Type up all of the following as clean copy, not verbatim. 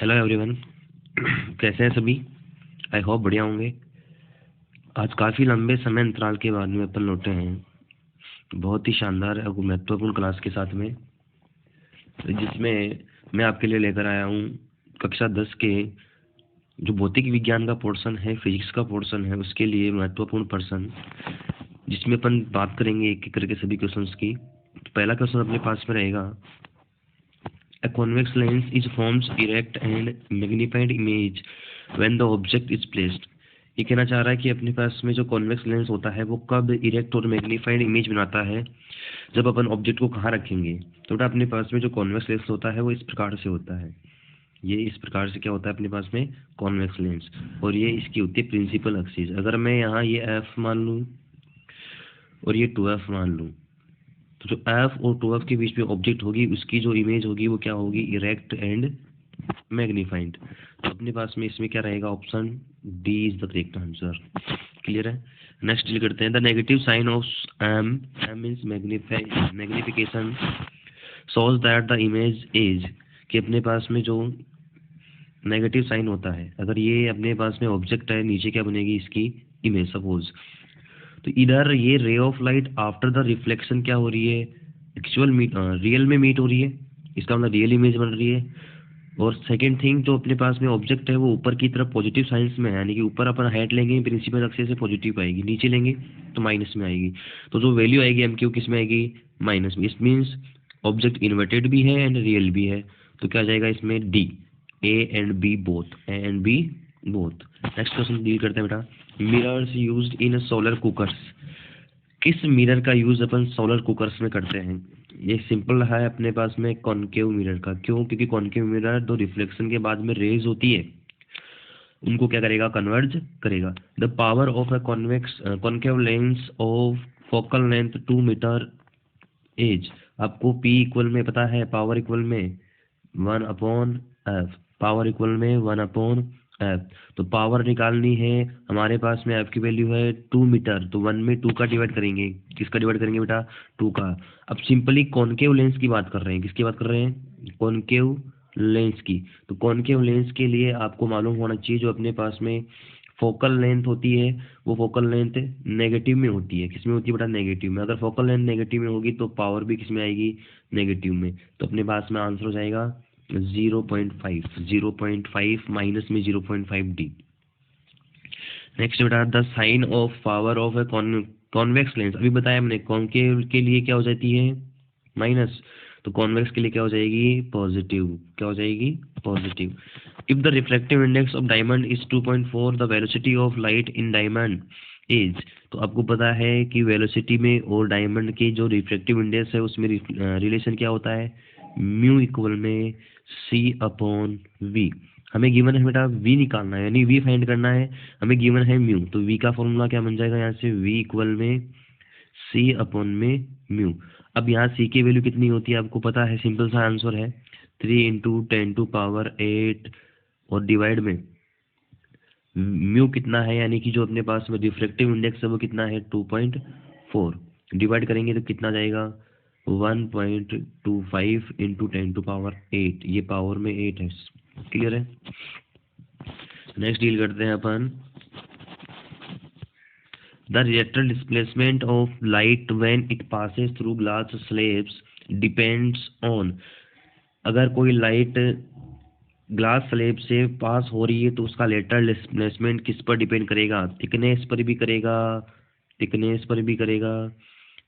Hello everyone. कैसे हैं सभी? आई होप बढ़िया होंगे। आज काफ़ी लंबे समय अंतराल के बाद में अपन लौटे हैं, बहुत ही शानदार और महत्वपूर्ण क्लास के साथ में, जिसमें मैं आपके लिए लेकर आया हूँ कक्षा 10 के जो भौतिक विज्ञान का पोर्शन है, फिजिक्स का पोर्शन है, उसके लिए महत्वपूर्ण पर्सन, जिसमें अपन बात करेंगे एक एक करके सभी क्वेश्चंस की। तो पहला क्वेश्चन अपने पास में रहेगा, A convex lens is forms erect and magnified image when the object is placed। ये कहना चाह रहा है कि अपने पास में जो कॉन्वेक्स लेंस होता है वो कब इरेक्ट और मैग्नीफाइड इमेज बनाता है, जब अपन ऑब्जेक्ट को कहाँ रखेंगे। तो बेटा अपने पास में जो कॉन्वेक्स लेंस होता है वो इस प्रकार से होता है, ये इस प्रकार से क्या होता है अपने पास में कॉन्वेक्स लेंस, और ये इसकी होती है प्रिंसिपल एक्सिस। अगर मैं यहाँ ये एफ मान लूँ और ये 2f मान लूँ, तो जो f और 2f के बीच में ऑब्जेक्ट होगी उसकी जो इमेज होगी वो क्या होगी, इरेक्ट एंड मैग्नीफाइड। तो अपने पास में इसमें क्या रहेगा, option D is the correct answer. Clear है? नेक्स्ट डील करते हैं। The negative sign of M means magnification shows that the image is, कि अपने पास में जो नेगेटिव साइन होता है, अगर ये अपने पास में ऑब्जेक्ट है, नीचे क्या बनेगी इसकी इमेज सपोज। तो इधर ये रे of light after the reflection क्या हो रही है, रियल में मीट हो रही है, इसका मतलब रियल इमेज बन रही है। और सेकंड थिंग, जो अपने पास में ऑब्जेक्ट है वो ऊपर की तरफ पॉजिटिव साइंस में है, यानी कि ऊपर अपन हाइट लेंगे प्रिंसिपल एक्सिस से पॉजिटिव आएगी, नीचे लेंगे तो माइनस में आएगी। तो जो वैल्यू आएगी एम क्यू किस में आएगी, माइनस में। इस मीन्स ऑब्जेक्ट इन्वर्टेड भी है एंड रियल भी है। तो क्या जाएगा इसमें, D, A and B both, A and B both. Next question deal करते हैं बेटा। Mirrors used in solar cookers, किस मिरर का यूज अपन सोलर कुकर्स में करते हैं? ये सिंपल है अपने पास में कॉनकेव मिरर का। क्यों? क्योंकि कॉनकेव मिरर दो रिफ्लेक्शन के बाद में रेज होती है, उनको क्या करेगा, कन्वर्ज करेगा। The power of a convex concave lens of focal length 2 metre as. आपको P इक्वल में पता है, पावर इक्वल में 1/f, पावर इक्वल में 1/f। तो पावर निकालनी है, हमारे पास में f की वैल्यू है 2 मीटर, तो 1 में 2 का डिवाइड करेंगे। किसका डिवाइड करेंगे बेटा, 2 का। अब सिंपली कॉनकेव लेंस की बात कर रहे हैं, किसकी बात कर रहे हैं, कॉनकेव लेंस की। तो कॉनकेव लेंस के लिए आपको मालूम होना चाहिए, जो अपने पास में फोकल लेंथ होती है वो फोकल लेंथ नेगेटिव में होती है। किस में होती है बेटा, नेगेटिव में। अगर फोकल लेंथ नेगेटिव में होगी तो पावर भी किस में आएगी, नेगेटिव में। तो अपने पास में आंसर हो जाएगा 0.5, 0.5 माइनस में 0.5 डी। नेक्स्ट बेटा, the sign of power of a convex lens, अभी बताया हमने कॉनकेव के लिए क्या हो जाती है, माइनस, तो कॉन्वेक्स के लिए क्या हो जाएगी, पॉजिटिव। क्या हो जाएगी, positive. If the refractive index of diamond is 2.4, the velocity of light in diamond is. तो आपको पता है कि वेलोसिटी में और डायमंड के जो रिफ्रैक्टिव इंडेक्स है उसमें रिलेशन क्या होता है, म्यू इक्वल में c/v। हमें गिवन है बेटा v निकालना है, यानी v फाइंड करना है, हमें गिवन है म्यू। तो v का फॉर्मूला क्या बन जाएगा यहाँ से, v इक्वल में c/में म्यू। अब यहाँ c की वैल्यू कितनी होती है आपको पता है, सिंपल सा आंसर है 3 × 10⁸ और डिवाइड में म्यू कितना है, यानी कि जो अपने पास में रिफ्रैक्टिव इंडेक्स है वो कितना है 2.4, डिवाइड करेंगे तो कितना जाएगा 1.25 × 10⁸, ये पावर में 8 है। क्लियर है? नेक्स्ट डील करते हैं अपन, the reactor displacement of light when it passes through glass slabs depends on. अगर कोई लाइट ग्लास स्लैब से पास हो रही है तो उसका लेटरल डिस्प्लेसमेंट किस पर डिपेंड करेगा, थिकनेस पर भी करेगा, थिकनेस पर भी करेगा,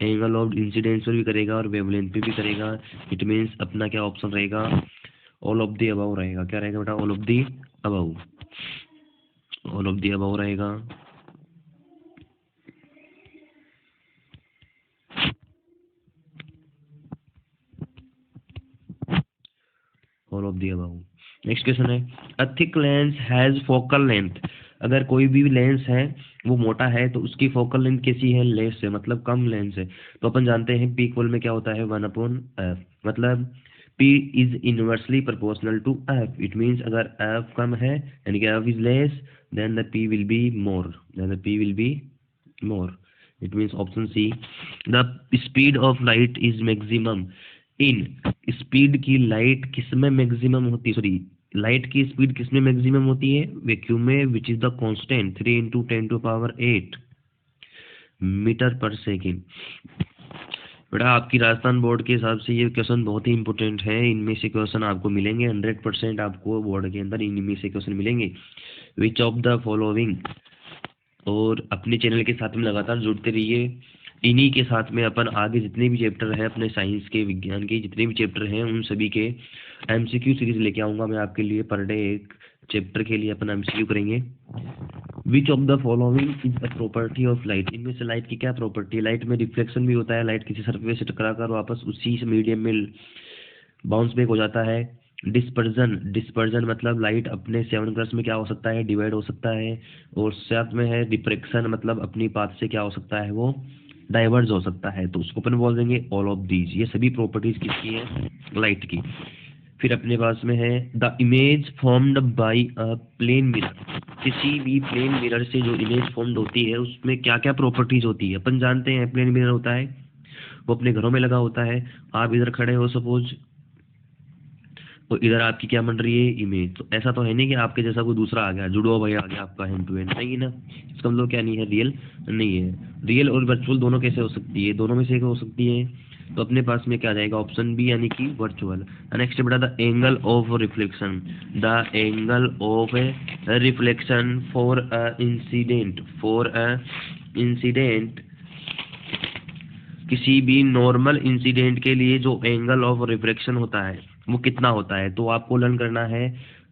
एंगल ऑफ इंसिडेंस पर भी करेगा, और वेवलेंथ पे भी करेगा। इट मीन्स अपना क्या ऑप्शन रहेगा, ऑल ऑफ द अबव रहेगा। क्या रहेगा बेटा, all of the above, all of the above रहेगा। All of the above. Next question है, a thick lens has focal length. अगर कोई भी लेंस है वो मोटा है तो उसकी फोकल लेंथ कैसी है, लेस है, मतलब कम लेंस है। तो अपन जानते हैं P इक्वल में क्या होता है 1/f, मतलब P is inversely proportional to f। It means अगर f कम है यानी कि f is less, then the P will be more, then the P will be more. It means option C, the speed of light is maximum in speed की light किस में maximum होती है, सॉरी लाइट की speed किस में maximum होती है, वैक्यूम में, which is the constant 3 × 10⁸ metre per second. बेटा आपकी राजस्थान बोर्ड के हिसाब से ये क्वेश्चन बहुत ही इंपॉर्टेंट है, इनमें से क्वेश्चन आपको मिलेंगे 100% आपको बोर्ड के अंदर इनमें से क्वेश्चन मिलेंगे। विच ऑफ द फॉलोइंग, और अपने चैनल के साथ में लगातार जुड़ते रहिए, इन्हीं के साथ में अपन आगे जितने भी चैप्टर हैं अपने साइंस के, विज्ञान के जितने भी चैप्टर हैं उन सभी के एमसीक्यू सीरीज लेके आऊँगा मैं आपके लिए। पर डे एक चैप्टर के लिए अपन एमसीक्यू करेंगे। Which of the following is the property of light, इनमें से लाइट की क्या प्रॉपर्टी है। लाइट में रिफ्लेक्शन भी होता है, लाइट किसी सरफेस से टकरा कर वापस उसी मीडियम में बाउंस बैक हो जाता है। डिस्पर्जन, डिस्पर्जन मतलब लाइट अपने 7 कलर्स में क्या हो सकता है, डिवाइड हो सकता है। और साथ में है डिफ्रेक्शन, मतलब अपनी पाथ से क्या हो सकता है, वो डाइवर्ज हो सकता है। तो उसको अपन बोल देंगे ऑल ऑफ दीज। ये सभी प्रॉपर्टीज किसकी है, लाइट की। फिर अपने पास में है the image formed by a plane mirror, किसी भी प्लेन मिरर से जो इमेज फॉर्म्ड होती है उसमें क्या क्या प्रॉपर्टीज होती है। अपन जानते हैं प्लेन मिरर होता है वो अपने घरों में लगा होता है। आप इधर खड़े हो सपोज, तो इधर आपकी क्या बन रही है, इमेज। तो ऐसा तो है नहीं कि आपके जैसा कोई दूसरा आ गया, जुड़वा भाई आ गया आपका हैंड टू हैंड, नहीं ना। इसका मतलब क्या नहीं है, रियल नहीं है। रियल और वर्चुअल दोनों कैसे हो सकती है, दोनों में से एक हो सकती है। तो अपने पास में क्या आ जाएगा, ऑप्शन बी यानी कि वर्चुअल। नेक्स्ट बेटा the angle of reflection, the angle of reflection for a incident, for a incident, किसी भी नॉर्मल इंसिडेंट के लिए जो एंगल ऑफ रिफ्रैक्शन होता है वो कितना होता है। तो आपको लर्न करना है,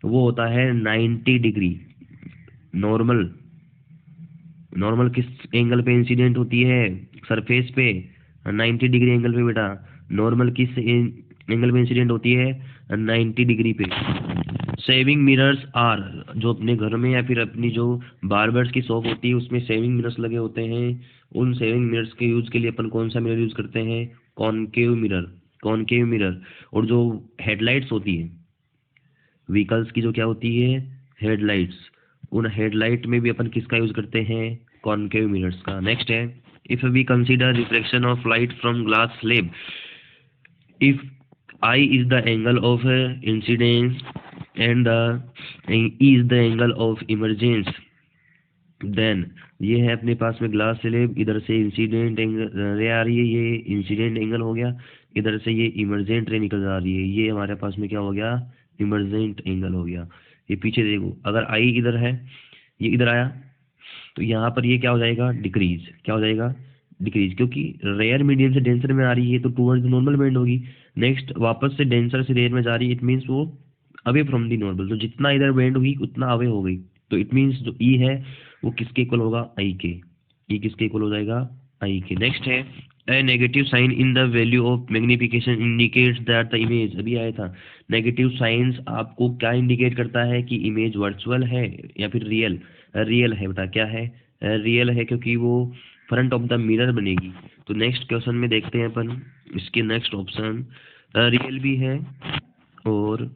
वो होता है 90 डिग्री। नॉर्मल, नॉर्मल किस एंगल पे इंसिडेंट होती है, सरफेस पे 90 डिग्री एंगल पे बेटा। नॉर्मल किस एंगल पे इंसिडेंट होती है, 90 डिग्री पे। सेविंग मिरर्स आर, जो अपने घर में या फिर अपनी जो बार्बर्स की शॉप होती है उसमें सेविंग मिरर्स लगे होते हैं। उन सेविंग मिरर्स के यूज के लिए अपन कौन सा मिरर यूज करते हैं, कॉनकेव मिरर, कॉनकेव मिरर। और जो हेडलाइट्स होती है व्हीकल्स की, जो क्या होती है, हेडलाइट्स, उन हेडलाइट में भी अपन किसका यूज करते हैं, कॉनकेव मिरर्स का। नेक्स्ट है if we consider reflection of light from glass slab, if I is the angle of incidence and the E is the angle of emergence, then ये है अपने पास में ग्लास स्लैब, इधर से इंसिडेंट एंगल रे आ रही है, ये इंसिडेंट एंगल हो गया। इधर से ये इमरजेंट रे निकल आ रही है, ये हमारे पास में क्या हो गया, इमरजेंट एंगल हो गया। ये पीछे देखो, अगर आई इधर है, ये इधर आया, तो यहाँ पर ये क्या हो जाएगा, डिक्रीज। क्या हो जाएगा, डिक्रीज, क्योंकि रेयर मीडियम से डेंसर में आ रही है तो टूवर्ड्स नॉर्मल बेंड होगी। नेक्स्ट वापस से डेंसर से रेयर में जा रही है, इट मीन्स वो अवे फ्रॉम दी नॉर्मल। तो जितना इधर बेंड होगी उतना अवे हो गई। तो इट मीन्स जो ई है वो किसके इक्वल होगा, आई के। ई किसके इक्वल हो जाएगा, आई के। नेक्स्ट है a negative sign in the value of magnification indicates that the image, अभी आया था। नेगेटिव साइंस आपको क्या इंडिकेट करता है कि इमेज वर्चुअल है या फिर रियल। रियल है बेटा, क्या है, रियल है, क्योंकि वो फ्रंट ऑफ द मिरर बनेगी। तो नेक्स्ट क्वेश्चन में देखते हैं अपन, इसके नेक्स्ट ऑप्शन रियल भी है और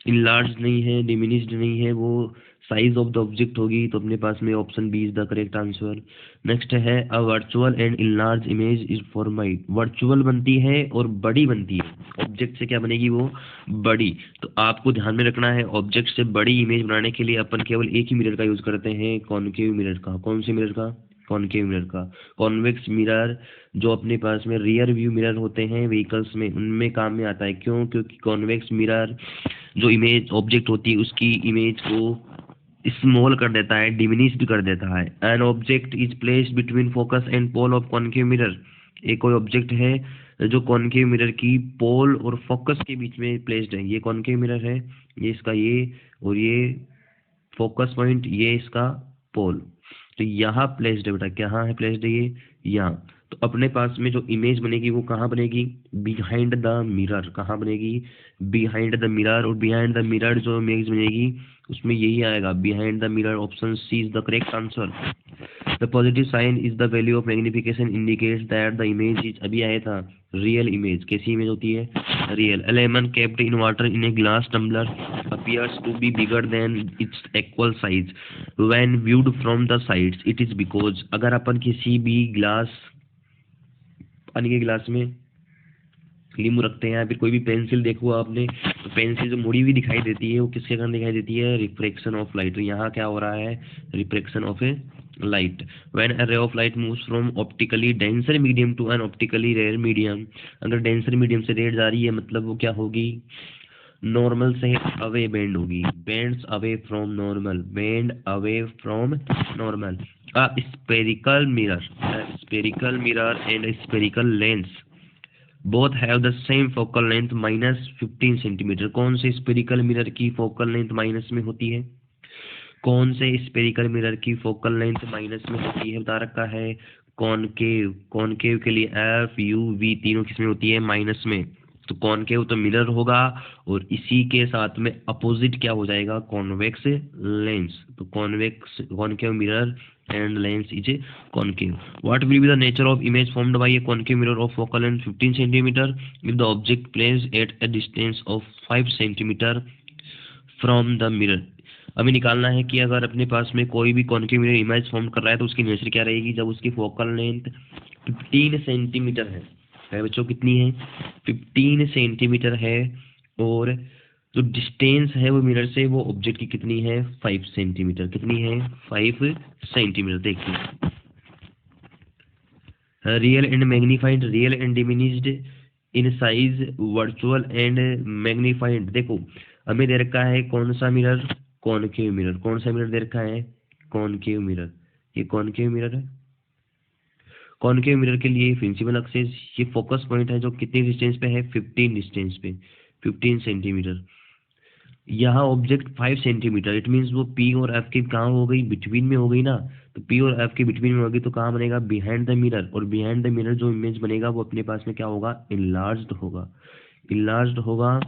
इनलार्ज नहीं है, डिमिनिश्ड नहीं है, वो साइज ऑफ द ऑब्जेक्ट होगी। तो अपने पास में option B is the correct answer. Next है a virtual and enlarge image is formed, virtual बनती है और बड़ी बनती है। ऑब्जेक्ट से क्या बनेगी, वो बड़ी। तो आपको ध्यान में रखना है, ऑब्जेक्ट से बड़ी इमेज बनाने के लिए अपन केवल एक ही मिरर का यूज करते हैं, कॉनकेव मिरर का। कौन से मिरर का, कॉनकेव मिरर का। कॉन्वेक्स मिरर जो अपने पास में रियर व्यू मिरर होते हैं व्हीकल्स में, उनमें काम में आता है। क्यों, क्योंकि कॉन्वेक्स मिरर जो इमेज ऑब्जेक्ट होती है उसकी इमेज को स्मॉल कर देता है, डिमिनिश्ड कर देता है। An object is placed between focus and pole of concave mirror, एक कोई ऑब्जेक्ट है जो कॉनकेव मिरर की पोल और फोकस के बीच में प्लेस्ड है। ये कॉनकेव मिरर है, ये इसका ये, और ये फोकस पॉइंट, ये इसका पोल। तो यहाँ प्लेस्ड है बेटा, कहाँ है प्लेस्ड है, ये यहाँ। तो अपने पास में जो इमेज बनेगी वो कहाँ बनेगी, बिहाइंड द मिरर। कहाँ बनेगी, बिहाइंड द मिरर। और बिहाइंड द मिरर जो इमेज बनेगी उसमें यही आएगा, behind the mirror. Option C is the correct answer. The positive sign is the value of magnification indicates that the image is, अभी आया था, रियल इमेज। कैसी इमेज होती है, real. A lemon kept in water in a glass tumbler appears to be bigger than its equal size when viewed from the sides. It is because, अगर अपन किसी भी glass, पानी के गिलास में लीमू रखते हैं, या फिर कोई भी पेंसिल देखो आपने, तो पेंसिल जो मुड़ी हुई दिखाई देती है वो किसके कारण दिखाई देती है? Refraction of light. तो यहाँ क्या हो रहा है? Refraction of a light. When a ray of light moves from optically denser medium to an optically rare medium, अगर डेंसर मीडियम से रेयर जा रही है मतलब वो क्या होगी? नॉर्मल से अवे बेंड होगी, bends away from normal, bend away from normal. A spherical mirror and spherical lens both have the same focal length -15 centimetre. कौन से स्पेरिकल मिरर की फोकल लेंथ माइनस में होती है? कौन से स्पेरिकल मिरर की फोकल लेंथ माइनस में होती है? बता रखा है कॉनकेव। कॉनकेव के लिए एफ यू वी तीनों किसमें होती है? माइनस में। तो कॉनकेव तो मिरर होगा, और इसी के साथ में अपोजिट क्या हो जाएगा? Convex lens. तो concave mirror and lens is a concave. What will be the nature of image formed by a concave mirror of focal length 15 centimeter if the object placed at a distance of 5 centimeter from the mirror? अभी निकालना है कि अगर अपने पास में कोई भी कॉन्केव मिरर इमेज फॉर्म कर रहा है तो उसकी नेचर क्या रहेगी जब उसकी फोकल लेंथ 15 सेंटीमीटर है बच्चों, कितनी है? 15 सेंटीमीटर है, और जो डिस्टेंस है वो मिरर से वो ऑब्जेक्ट की कितनी है? 5 सेंटीमीटर। कितनी है? 5 सेंटीमीटर। देखिए, real and magnified, real and diminished in size, virtual and magnified. देखो हमें दे रखा है कौन सा मिरर? Concave mirror. कौन सा मिरर दे रखा है? Concave mirror. ये कॉनकेव मिरर है। कॉनकेव मिरर के लिए प्रिंसिपल एक्सिस, ये फोकस पॉइंट है जो कितनी डिस्टेंस पे है? 15 डिस्टेंस पे, 15 सेंटीमीटर। यहाँ ऑब्जेक्ट 5 सेंटीमीटर, इट मीन्स वो पी और एफ के कहाँ हो गई? बिटवीन में हो गई ना। तो पी और एफ के बिटवीन में होगी तो कहाँ बनेगा? Behind the mirror. और बिहाइंड द मिरर जो इमेज बनेगा वो अपने पास में क्या होगा? इनलार्ज्ड होगा। इनलार्ज्ड होगा,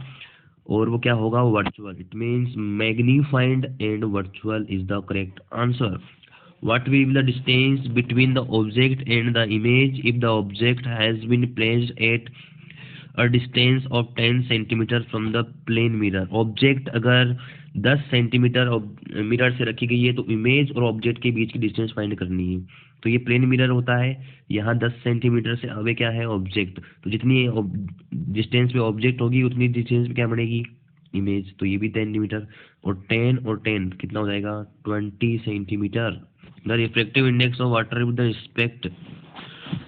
और वो क्या होगा? Virtual. It means magnified and virtual is the correct answer. What will be the distance between the object and the image if the object has been placed at a distance of 10 centimetre from the plane mirror? Object अगर 10 centimetre mirror से रखी गई है तो image और object के बीच की distance find करनी है। तो ये प्लेन मिरर होता है, यहाँ 10 सेंटीमीटर से अवे क्या है? ऑब्जेक्ट। तो जितनी डिस्टेंस पे ऑब्जेक्ट होगी उतनी डिस्टेंस पे क्या बनेगी? इमेज। तो ये भी 10 सेंटीमीटर, और 10 और 10 कितना हो जाएगा? 20 centimetre. The refractive index of water with respect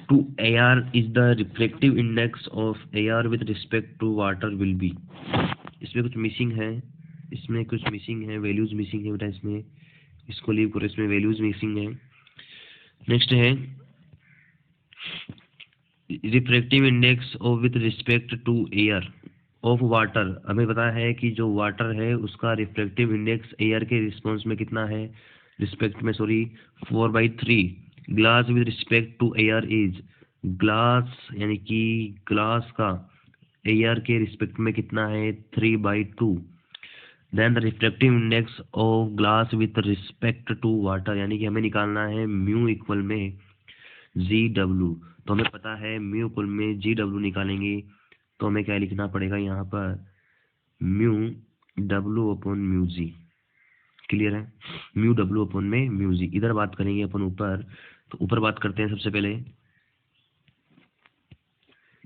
to air is the refractive index of air with respect to water will be। इसमें कुछ मिसिंग है, इसमें कुछ मिसिंग है, वैल्यूज मिसिंग है बेटा, इसमें इसको लीव करो, इसमें वैल्यूज मिसिंग है। नेक्स्ट है refractive index of with respect to air of water. हमें पता है कि जो वाटर है उसका रिफ्रैक्टिव इंडेक्स एयर के रिस्पॉन्स में कितना है? रिस्पेक्ट में, sorry, 4/3। Glass with respect to air is, glass यानी कि ग्लास का एयर के रिस्पेक्ट में कितना है? 3/2। Then the refractive index of glass with respect to water, यानी कि हमें निकालना है म्यू इक्वल में GW। तो हमें पता है म्यू इक्वल में GW निकालेंगे तो हमें क्या लिखना पड़ेगा यहाँ पर? Mu W upon mu G. Clear है? म्यू W अपॉन में म्यू जी। इधर बात करेंगे अपन ऊपर, तो ऊपर बात करते हैं सबसे पहले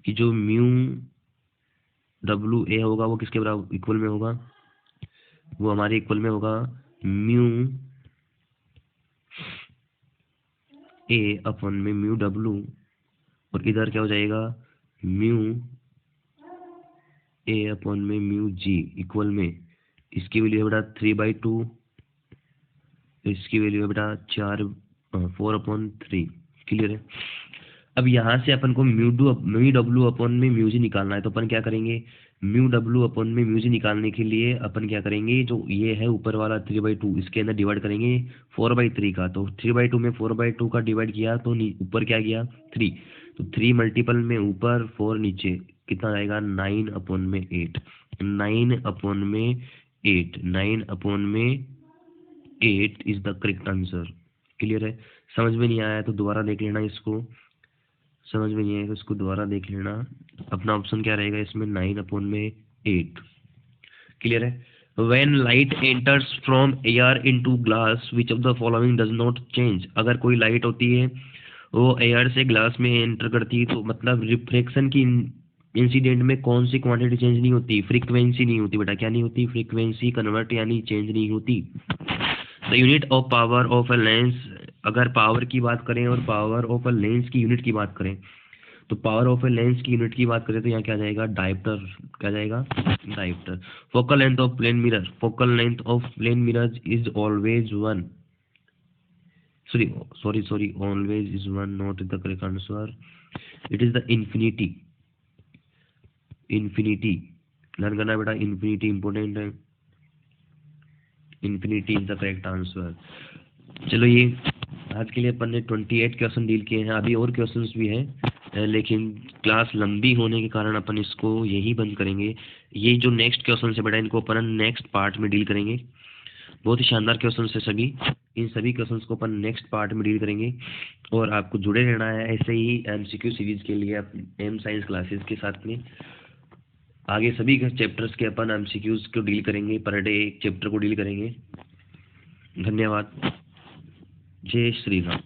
कि जो म्यू WA होगा वो किसके बराबर इक्वल में होगा? वो हमारे इक्वल में होगा म्यू A अपॉन में म्यू W, और इधर क्या हो जाएगा? म्यू A अपॉन में म्यू G इक्वल में, इसकी वैल्यू है बेटा 3/2, इसकी वैल्यू है बेटा 4/3। क्लियर है? अब यहाँ से अपन को म्यू W अपॉन में म्यू जी निकालना है, तो अपन क्या करेंगे? म्यू W अपॉन में म्यू जी निकालने के लिए अपन क्या करेंगे? जो ये है ऊपर वाला 3/2, इसके अंदर डिवाइड करेंगे 4/3 का। तो 3/2 में 4/2 का डिवाइड किया तो ऊपर क्या गया? 3। तो 3 मल्टीपल में ऊपर, 4 नीचे, कितना आएगा? 9 अपॉन में 8। 9 अपॉन में 8, 9 अपॉन में 8 is the correct answer. Clear है? समझ में नहीं आया तो दोबारा देख लेना इसको, समझ में नहीं आएगा इसको दोबारा देख लेना। अपना ऑप्शन क्या रहेगा इसमें? 9 अपॉन में 8। क्लियर है? When light enters from air into glass, which of the following does not change? अगर कोई लाइट होती है वो एयर से ग्लास में एंटर करती है तो मतलब रिफ्रैक्शन की इंसिडेंट में कौन सी क्वांटिटी चेंज नहीं होती? फ्रीक्वेंसी नहीं होती बेटा। क्या नहीं होती? फ्रीक्वेंसी कन्वर्ट यानी चेंज नहीं होती। The unit of power of a lens, अगर पावर की बात करें और पावर ऑफ अ लेंस की यूनिट की बात करें, तो पावर ऑफ ए लेंस की यूनिट की बात करें तो यहाँ क्या जाएगा? डायप्टर। क्या जाएगा? Dioptre. Focal length of plane mirror, focal length of plane mirror is always one, sorry, always is one, not the correct answer. It is the infinity। Learn करना बेटा, इन्फिनिटी इंपोर्टेंट है। Infinity is the correct answer. चलो ये आज के लिए अपन ने 28 question deal किए हैं। अभी और क्वेश्चंस भी हैं, लेकिन क्लास लंबी होने के कारण अपन इसको यही बंद करेंगे। ये जो नेक्स्ट क्वेश्चन है बेटा, इनको अपन नेक्स्ट पार्ट में डील करेंगे। बहुत ही शानदार क्वेश्चन है सभी। इन सभी क्वेश्चंस को अपन नेक्स्ट पार्ट में डील करेंगे, और आपको जुड़े रहना है ऐसे ही एमसीक्यू सीरीज के लिए एम साइंस क्लासेस के साथ में। आगे सभी चैप्टर्स के अपन एमसीक्यूज को डील करेंगे, पर डे एक चैप्टर को डील करेंगे। धन्यवाद। जय श्री राम।